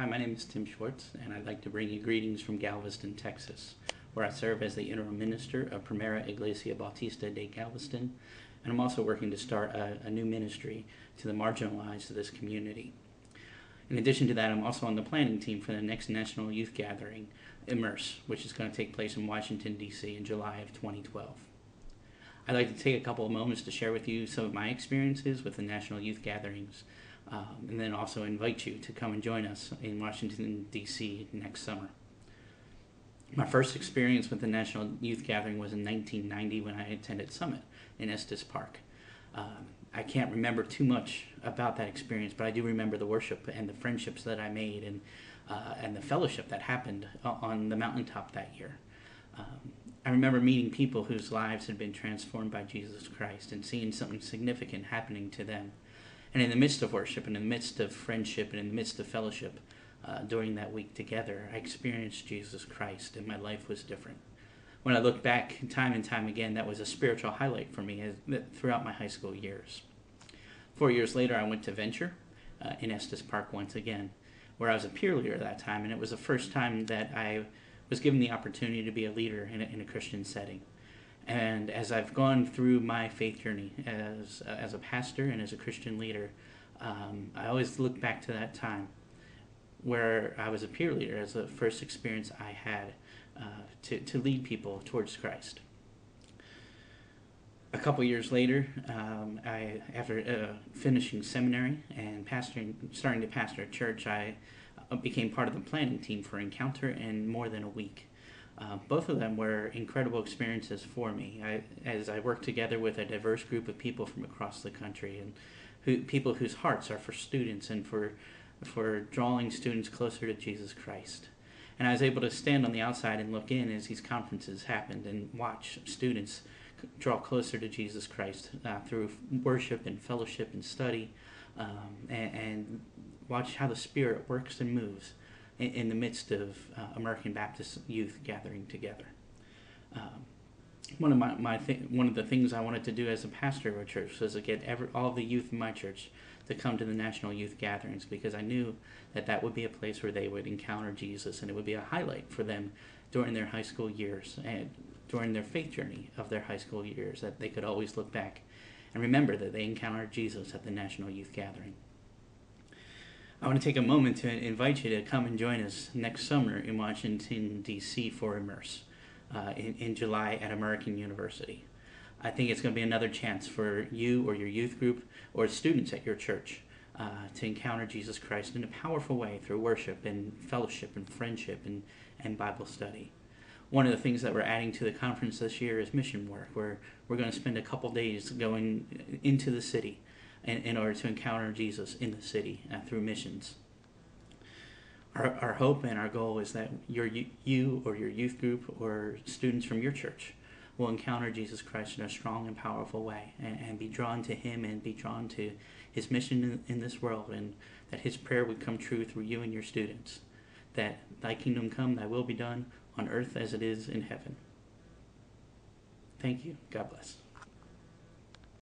Hi, my name is Tim Schwartz, and I'd like to bring you greetings from Galveston, Texas, where I serve as the interim minister of Primera Iglesia Bautista de Galveston, and I'm also working to start a new ministry to the marginalized of this community. In addition to that, I'm also on the planning team for the next National Youth Gathering, Immerse, which is going to take place in Washington, D.C. in July of 2012. I'd like to take a couple of moments to share with you some of my experiences with the National Youth Gatherings, and then also invite you to come and join us in Washington, D.C. next summer. My first experience with the National Youth Gathering was in 1990 when I attended Summit in Estes Park. I can't remember too much about that experience, but I do remember the worship and the friendships that I made and the fellowship that happened on the mountaintop that year. I remember meeting people whose lives had been transformed by Jesus Christ and seeing something significant happening to them. And in the midst of worship, and in the midst of friendship, and in the midst of fellowship, during that week together, I experienced Jesus Christ, and my life was different. When I look back time and time again, that was a spiritual highlight for me throughout my high school years. 4 years later, I went to Venture in Estes Park once again, where I was a peer leader at that time, and it was the first time that I was given the opportunity to be a leader in a Christian setting. And as I've gone through my faith journey as a pastor and as a Christian leader, I always look back to that time where I was a peer leader as the first experience I had to lead people towards Christ. A couple years later, after finishing seminary and starting to pastor a church, I became part of the planning team for Encounter in more than a week. Both of them were incredible experiences for me as I worked together with a diverse group of people from across the country, and people whose hearts are for students and for drawing students closer to Jesus Christ. And I was able to stand on the outside and look in as these conferences happened and watch students draw closer to Jesus Christ through worship and fellowship and study, and watch how the Spirit works and moves in the midst of American Baptist youth gathering together. One of the things I wanted to do as a pastor of a church was to get all of the youth in my church to come to the National Youth Gatherings, because I knew that would be a place where they would encounter Jesus, and it would be a highlight for them during their high school years and during their faith journey of their high school years, that they could always look back and remember that they encountered Jesus at the National Youth Gathering. I want to take a moment to invite you to come and join us next summer in Washington, D.C. for Immerse in July at American University. I think it's going to be another chance for you or your youth group or students at your church to encounter Jesus Christ in a powerful way through worship and fellowship and friendship and Bible study. One of the things that we're adding to the conference this year is mission work, where we're going to spend a couple days going into the city in order to encounter Jesus in the city through missions. Our hope and our goal is that you or your youth group or students from your church will encounter Jesus Christ in a strong and powerful way and be drawn to Him and be drawn to His mission in this world, and that His prayer would come true through you and your students, that Thy kingdom come, Thy will be done on earth as it is in heaven. Thank you. God bless.